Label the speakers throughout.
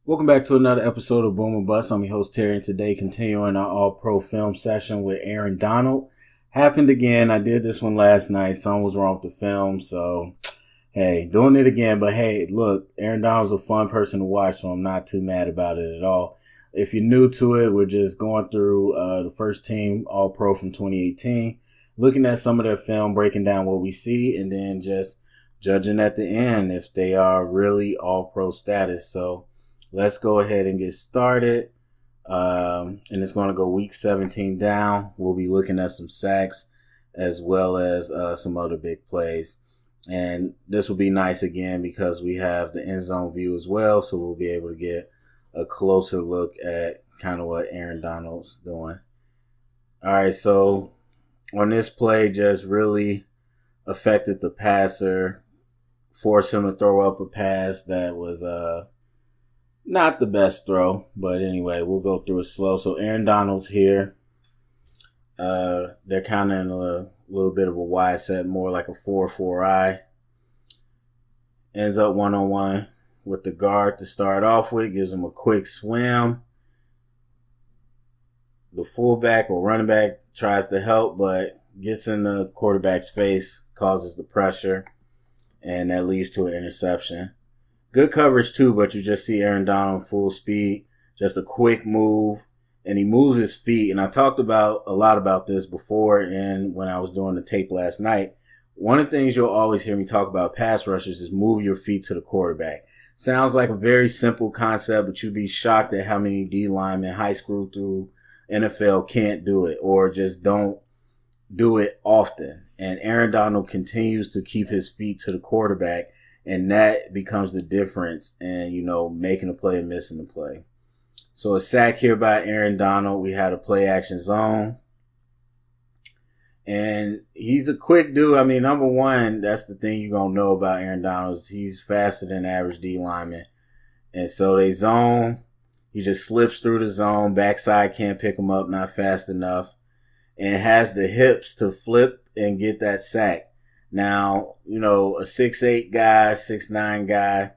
Speaker 1: Welcome back to another episode of Boom or Bust. I'm your host Terry, and today continuing our All-Pro film session with Aaron Donald. Happened again. I did this one last night. Something was wrong with the film, so hey, doing it again. But hey, look, Aaron Donald's a fun person to watch, so I'm not too mad about it at all. If you're new to it, we're just going through the first team All-Pro from 2018, looking at some of their film, breaking down what we see, and then just judging at the end if they are really All-Pro status. So let's go ahead and get started. And it's going to go week 17 down. We'll be looking at some sacks as well as some other big plays. And this will be nice again because we have the end zone view as well. So we'll be able to get a closer look at kind of what Aaron Donald's doing. All right, so on this play, just really affected the passer, forced him to throw up a pass that was not the best throw, but anyway, we'll go through it slow. So Aaron Donald's here. They're kind of in a little bit of a wide set, more like a 4-4-I. Ends up one-on-one with the guard to start off with. Gives him a quick swim. The fullback or running back tries to help, but gets in the quarterback's face, causes the pressure, and that leads to an interception. Good coverage too, but you just see Aaron Donald full speed, just a quick move, and he moves his feet. And I talked about a lot about this before and when I was doing the tape last night. One of the things you'll always hear me talk about pass rushers is move your feet to the quarterback. Sounds like a very simple concept, but you'd be shocked at how many D linemen, high school through NFL, can't do it or just don't do it often. And Aaron Donald continues to keep his feet to the quarterback. And that becomes the difference in, making a play and missing a play. So a sack here by Aaron Donald. We had a play action zone. And he's a quick dude. I mean, number one, that's the thing you're going to know about Aaron Donald is he's faster than average D lineman. And so they zone. He just slips through the zone. Backside can't pick him up, not fast enough. And has the hips to flip and get that sack. Now, a 6'8" guy, 6'9" guy,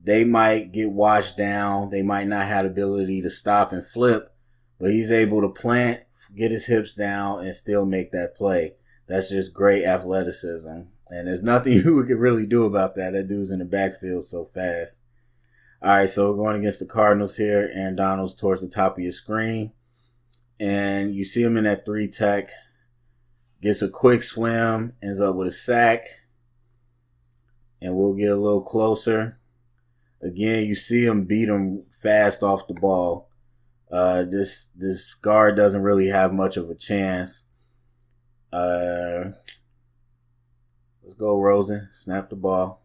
Speaker 1: they might get washed down. They might not have the ability to stop and flip, but he's able to plant, get his hips down, and still make that play. That's just great athleticism. And there's nothing you can really do about that. That dude's in the backfield so fast. All right, so we're going against the Cardinals here. Aaron Donald's towards the top of your screen. And you see him in that 3 tech. Gets a quick swim, ends up with a sack. And we'll get a little closer. Again, you see him beat him fast off the ball. This guard doesn't really have much of a chance. Let's go, Rosen. Snap the ball.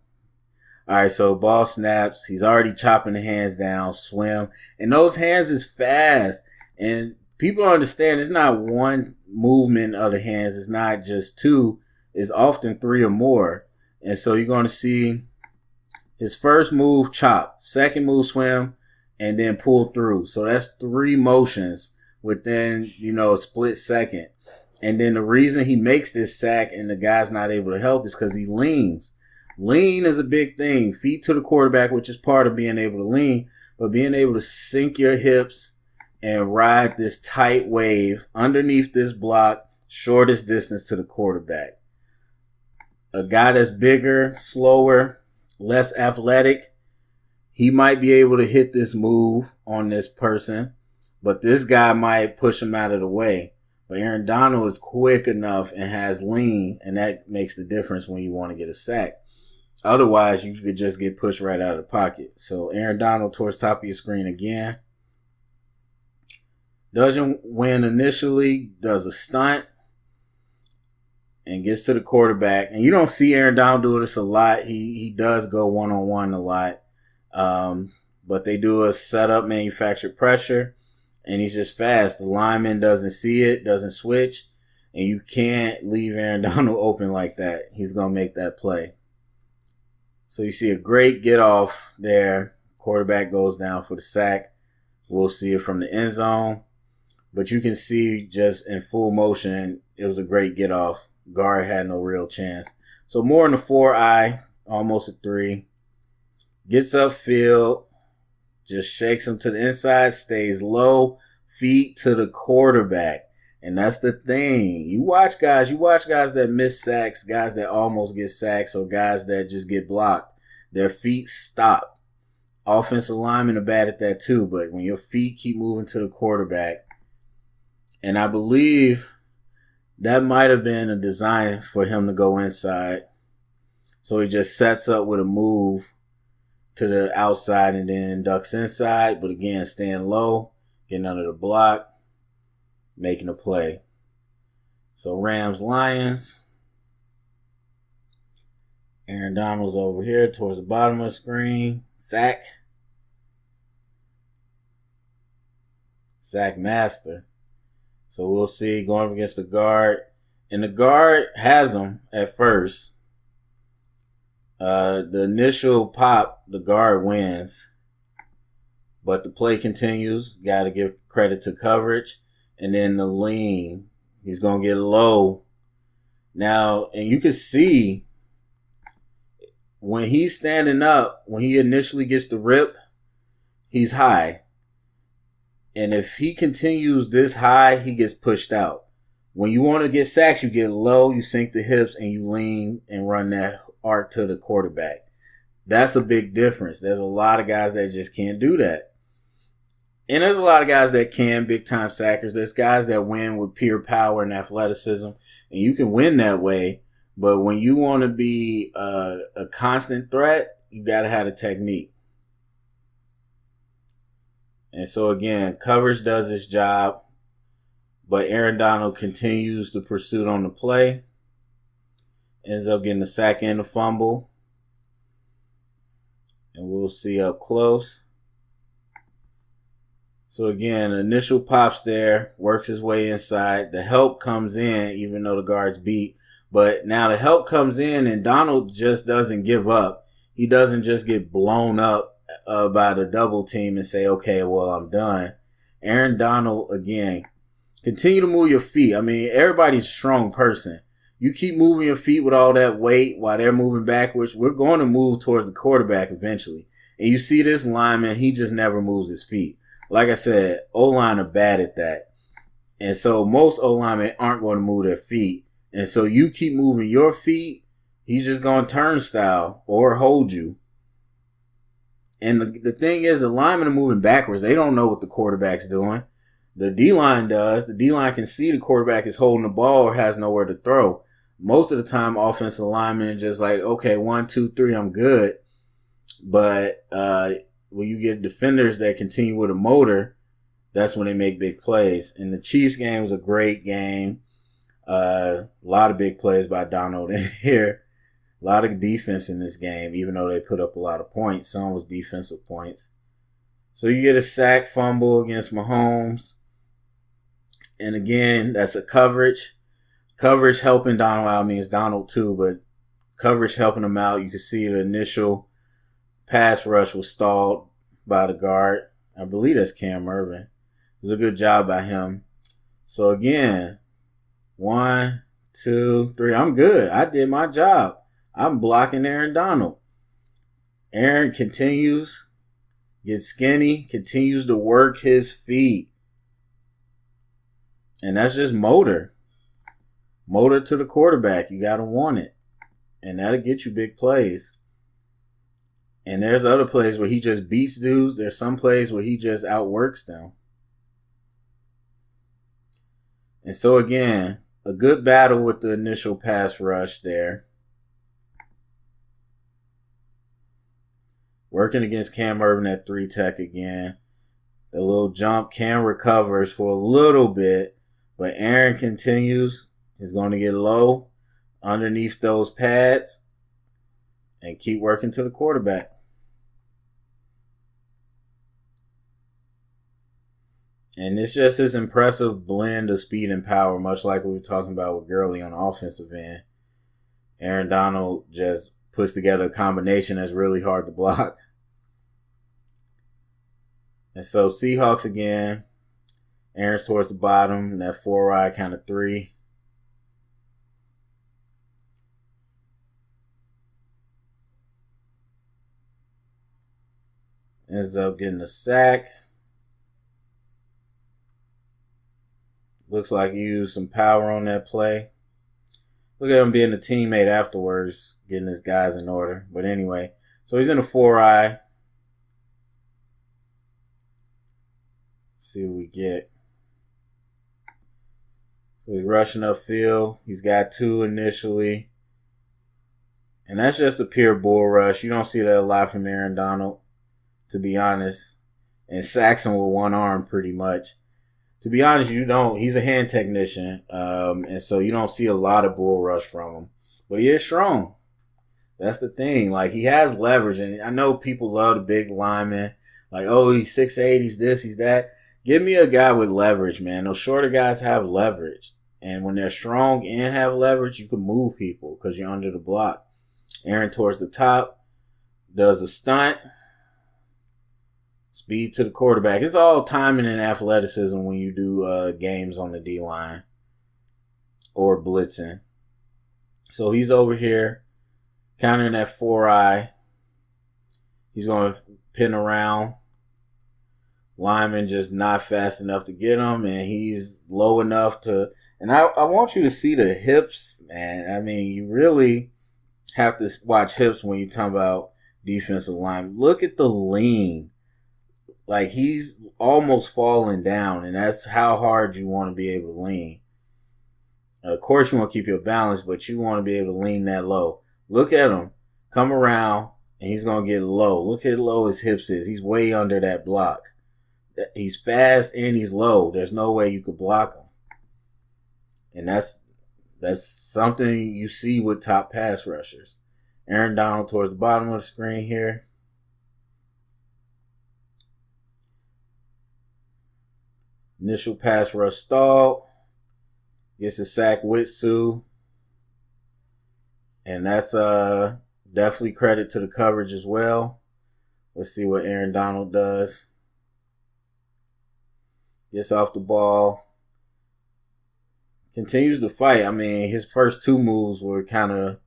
Speaker 1: All right, so ball snaps. He's already chopping the hands down, swim. And those hands is fast. And people don't understand it's not one movement of the hands. It's not just 2. It's often 3 or more. And so you're going to see his first move, chop. Second move, swim. And then pull through. So that's 3 motions within, a split second. And then the reason he makes this sack and the guy's not able to help is because he leans. Lean is a big thing. Feet to the quarterback, which is part of being able to lean. But being able to sink your hips and ride this tight wave underneath this block, shortest distance to the quarterback. A guy that's bigger, slower, less athletic, he might be able to hit this move on this person, but this guy might push him out of the way. But Aaron Donald is quick enough and has lean, and that makes the difference when you want to get a sack. Otherwise, you could just get pushed right out of the pocket. So Aaron Donald towards top of your screen again. Doesn't win initially, does a stunt, and gets to the quarterback. And you don't see Aaron Donald do this a lot. He does go one-on-one a lot. But they do a setup, manufactured pressure, and he's just fast. The lineman doesn't see it, doesn't switch, and you can't leave Aaron Donald open like that. He's going to make that play. So you see a great get off there. Quarterback goes down for the sack. We'll see it from the end zone. But you can see just in full motion, it was a great get off. Guard had no real chance. So more in the 4-eye, almost a 3. Gets upfield, Just shakes him to the inside, stays low, feet to the quarterback. And that's the thing. You watch guys that miss sacks, guys that almost get sacks, or guys that just get blocked. Their feet stop. Offensive linemen are bad at that too, but when your feet keep moving to the quarterback, and I believe that might have been a design for him to go inside. So he just sets up with a move to the outside and then ducks inside. But again, staying low, getting under the block, making a play. So Rams, Lions. Aaron Donald's over here towards the bottom of the screen. Sack. Sack master. So we'll see going up against the guard. And the guard has him at first. The initial pop, the guard wins. But the play continues. Got to give credit to coverage. And then the lean. He's going to get low. Now, and you can see when he's standing up, when he initially gets the rip, he's high. And if he continues this high, he gets pushed out. When you want to get sacks, you get low, you sink the hips, and you lean and run that arc to the quarterback. That's a big difference. There's a lot of guys that just can't do that. And there's a lot of guys that can, big-time sackers. There's guys that win with pure power and athleticism, and you can win that way. But when you want to be a constant threat, you got to have a technique. And so, again, coverage does its job. But Aaron Donald continues the pursuit on the play. Ends up getting the sack and the fumble. And we'll see up close. So, again, initial pops there. Works his way inside. The help comes in, even though the guard's beat. But now the help comes in, and Donald just doesn't give up. He doesn't just get blown up by the double team and say, okay, well, I'm done. Aaron Donald, again, continue to move your feet. I mean, everybody's a strong person. You keep moving your feet with all that weight while they're moving backwards, we're going to move towards the quarterback eventually. And you see this lineman, he just never moves his feet. Like I said, O-line are bad at that. And so most O-linemen aren't going to move their feet. And so you keep moving your feet, he's just going to turnstile or hold you. And the thing is, the linemen are moving backwards. They don't know what the quarterback's doing. The D-line does. The D-line can see the quarterback is holding the ball or has nowhere to throw. Most of the time, offensive linemen are just like, okay, 1, 2, 3, I'm good. But when you get defenders that continue with a motor, that's when they make big plays. And the Chiefs game was a great game. A lot of big plays by Donald in here. A lot of defense in this game, even though they put up a lot of points. Some was defensive points. So you get a sack, fumble against Mahomes. And again, that's a coverage. Coverage helping Donald out. I mean, it's Donald too, but coverage helping him out. You can see the initial pass rush was stalled by the guard. I believe that's Cam Irvin. It was a good job by him. So again, 1, 2, 3. I'm good. I did my job. I'm blocking Aaron Donald. Aaron continues, gets skinny, continues to work his feet. And that's just motor. Motor to the quarterback. You got to want it. And that'll get you big plays. And there's other plays where he just beats dudes. There's some plays where he just outworks them. And so again, a good battle with the initial pass rush there. Working against Cam Irvin at 3 tech again. The little jump, Cam recovers for a little bit, but Aaron continues. He's going to get low underneath those pads and keep working to the quarterback. And it's just this impressive blend of speed and power, much like we were talking about with Gurley on the offensive end. Aaron Donald just puts together a combination that's really hard to block. And so Seahawks again. Aaron's towards the bottom. That 4 wide kind of 3. And ends up getting a sack. Looks like he used some power on that play. Look at him being a teammate afterwards, getting his guys in order. But anyway, so he's in a 4-eye. See what we get. So he's rushing upfield. He's got 2 initially. And that's just a pure bull rush. You don't see that a lot from Aaron Donald, to be honest. And sacks him with one arm pretty much. To be honest, you don't. He's a hand technician. And so you don't see a lot of bull rush from him. But he is strong. That's the thing. Like, he has leverage. And I know people love the big linemen. Like, oh, he's 6'8", he's this, he's that. Give me a guy with leverage, man. Those shorter guys have leverage. And when they're strong and have leverage, you can move people because you're under the block. Aaron towards the top. Does a stunt. Speed to the quarterback. It's all timing and athleticism when you do games on the D-line or blitzing. So he's over here countering that 4-eye. He's going to pin around. Lineman just not fast enough to get him, and he's low enough to... And I want you to see the hips, man. I mean, you really have to watch hips when you're talking about defensive line. Look at the lean. Like, he's almost falling down, and that's how hard you want to be able to lean. Of course, you want to keep your balance, but you want to be able to lean that low. Look at him. Come around, and he's going to get low. Look how low his hips is. He's way under that block. He's fast and he's low. There's no way you could block him. And that's something you see with top pass rushers. Aaron Donald towards the bottom of the screen here. Initial pass rush stalled. Gets a sack with Sue. And that's definitely credit to the coverage as well. Let's see what Aaron Donald does. Gets off the ball. Continues to fight. I mean, his first 2 moves were kind of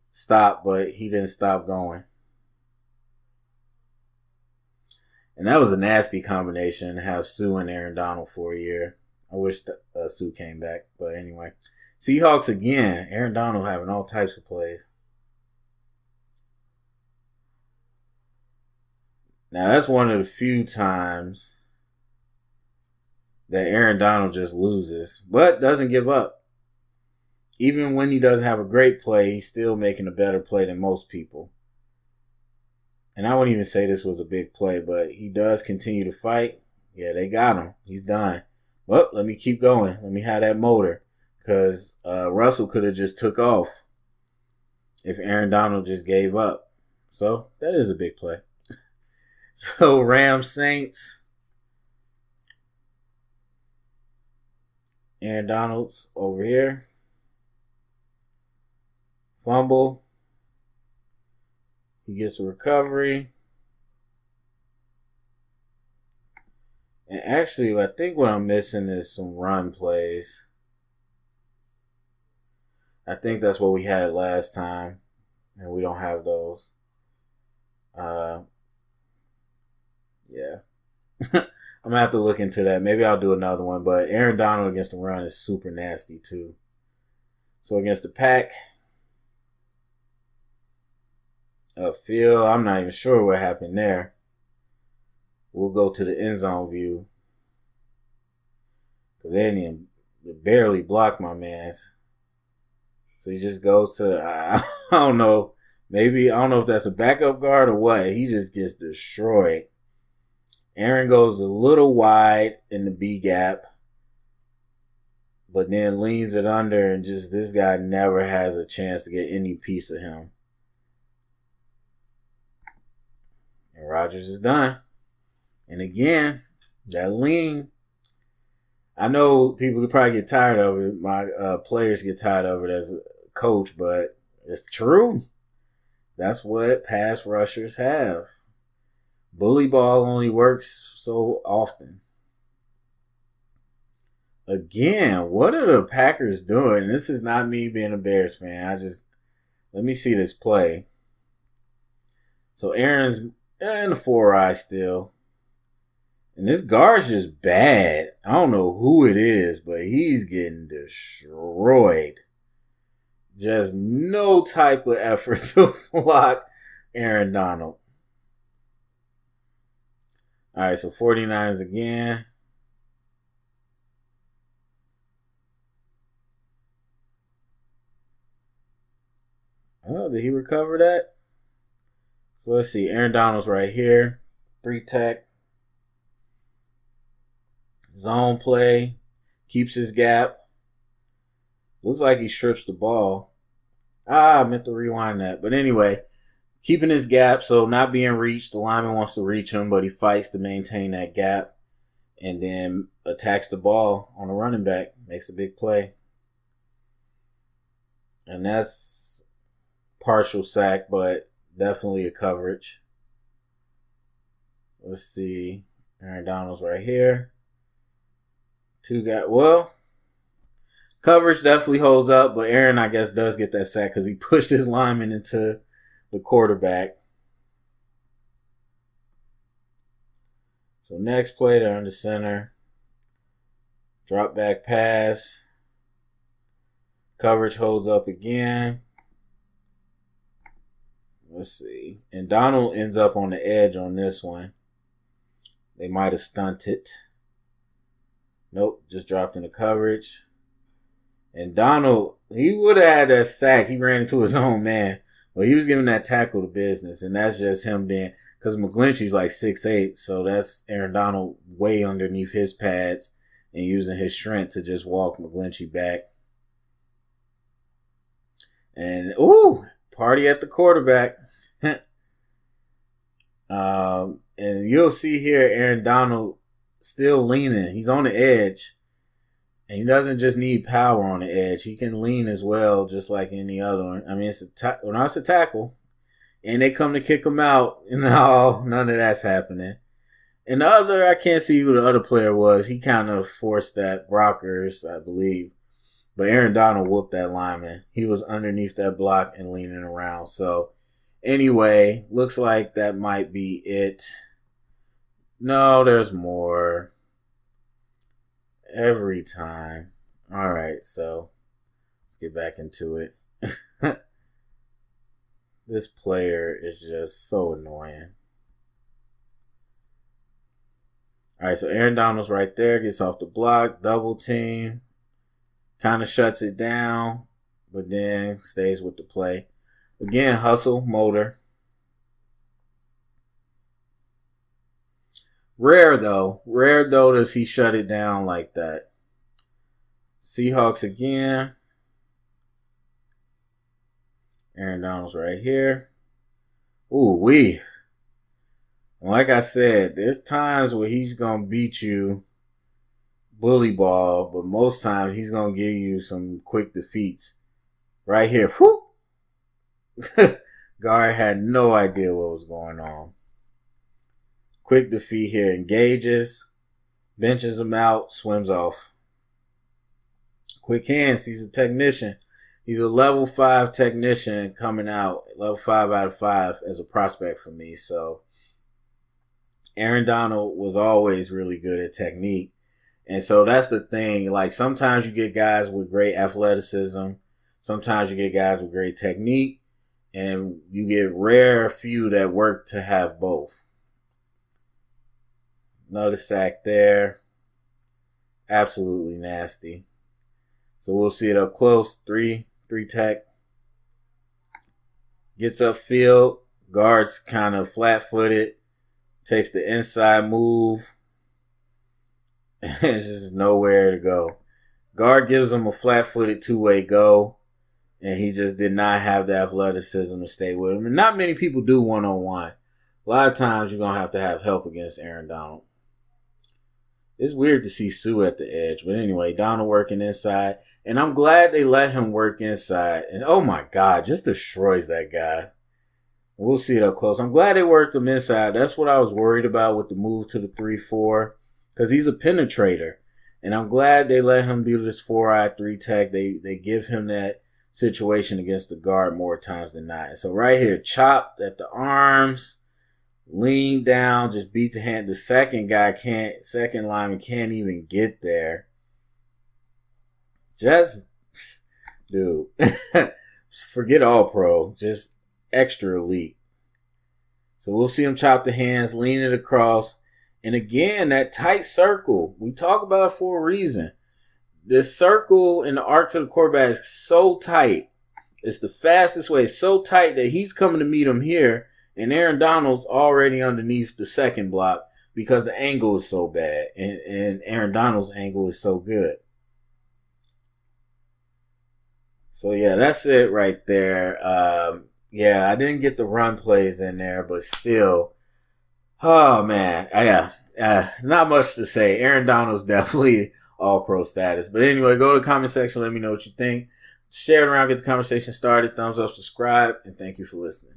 Speaker 1: stopped, but he didn't stop going. And that was a nasty combination to have Sue and Aaron Donald for a year. I wish Sue came back. But anyway. Seahawks again. Aaron Donald having all types of plays. Now, that's one of the few times that Aaron Donald just loses, but doesn't give up. Even when he doesn't have a great play, he's still making a better play than most people. And I wouldn't even say this was a big play, but he does continue to fight. Yeah, they got him. He's done. Well, let me keep going. Let me have that motor. Because Russell could have just took off if Aaron Donald just gave up. So, that is a big play. So, Rams Saints. Aaron Donald's over here. Fumble. He gets a recovery. And actually, I think what I'm missing is some run plays. I think that's what we had last time. And we don't have those. Yeah. I'm going to have to look into that. Maybe I'll do another one. But Aaron Donald against the run is super nasty too. So against the Pack. Upfield, I'm not even sure what happened there. We'll go to the end zone view. Because they didn't even barely block my mans. So he just goes to, I don't know. Maybe, I don't know if that's a backup guard or what. He just gets destroyed. Aaron goes a little wide in the B gap. But then leans it under and just, this guy never has a chance to get any piece of him. And Rodgers is done. And again, that lean. I know people could probably get tired of it. My players get tired of it as a coach, but it's true. That's what pass rushers have. Bully ball only works so often. Again, what are the Packers doing? This is not me being a Bears fan. Let me see this play. So Aaron's And the 4-eye still. And this guard's just bad. I don't know who it is, but he's getting destroyed. Just no type of effort to block Aaron Donald. All right, so 49ers again. Oh, did he recover that? So let's see. Aaron Donald's right here. 3 tech. Zone play. Keeps his gap. Looks like he strips the ball. I meant to rewind that. But anyway, keeping his gap, so not being reached. The lineman wants to reach him, but he fights to maintain that gap. And then attacks the ball on the running back. Makes a big play. And that's partial sack, but definitely a coverage. Let's see. Aaron Donald's right here. 2 guys. Well, coverage definitely holds up, but Aaron, I guess, does get that sack because he pushed his lineman into the quarterback. So next play, they're under center. Drop back pass. Coverage holds up again. Let's see. And Donald ends up on the edge on this one. They might have stunted. Nope, just dropped into coverage. And Donald, he would have had that sack. He ran into his own man. But he was giving that tackle to business. And that's just him being, because McGlinchey's like 6'8", so that's Aaron Donald way underneath his pads and using his strength to just walk McGlinchey back. And, ooh, party at the quarterback. And you'll see here Aaron Donald still leaning. He's on the edge. And he doesn't just need power on the edge. He can lean as well, just like any other one. I mean, it's a tackle. And they come to kick him out. No, none of that's happening. And the other, I can't see who the other player was. He kind of forced that. Brockers, I believe. But Aaron Donald whooped that lineman. He was underneath that block and leaning around. So, anyway, looks like that might be it. No, there's more. Every time. All right, so let's get back into it. This player is just so annoying. All right, so Aaron Donald's right there. Gets off the block. Double team. Kind of shuts it down, but then stays with the play. Again, hustle, motor. Rare though does he shut it down like that. Seahawks again. Aaron Donald's right here. Ooh, wee. Like I said, there's times where he's going to beat you bully ball, but most times he's going to give you some quick defeats. Right here. Whoop. Guard had no idea what was going on. Quick defeat here. Engages. Benches him out. Swims off. Quick hands. He's a technician. He's a level 5 technician coming out. Level 5 out of 5 as a prospect for me. So Aaron Donald was always really good at technique. And so that's the thing. Like sometimes you get guys with great athleticism. Sometimes you get guys with great technique. And you get rare few that work to have both. Another sack there. Absolutely nasty. So we'll see it up close. 3 tech. Gets upfield. Guard's kind of flat-footed. Takes the inside move. It's just nowhere to go. Guard gives him a flat-footed 2-way go. And he just did not have the athleticism to stay with him. And not many people do one-on-one. A lot of times you're going to have help against Aaron Donald. It's weird to see Sue at the edge. But anyway, Donald working inside. And I'm glad they let him work inside. And oh my God, just destroys that guy. We'll see it up close. I'm glad they worked him inside. That's what I was worried about with the move to the 3-4. Because he's a penetrator. And I'm glad they let him do this 4-eye 3 tech. They give him that situation against the guard more times than not. And so right here, chopped at the arms. Lean down, just beat the hand. The second lineman can't even get there. Just, dude, forget all pro. Just extra elite. So we'll see him chop the hands, lean it across. And again, that tight circle, we talk about it for a reason. The circle in the arc to the quarterback is so tight. It's the fastest way. It's so tight that he's coming to meet him here. And Aaron Donald's already underneath the second block because the angle is so bad. And Aaron Donald's angle is so good. So, yeah, that's it right there. Yeah, I didn't get the run plays in there, but still. Oh, man. Yeah, not much to say. Aaron Donald's definitely all-pro status. But anyway, go to the comment section. Let me know what you think. Share it around. Get the conversation started. Thumbs up, subscribe, and thank you for listening.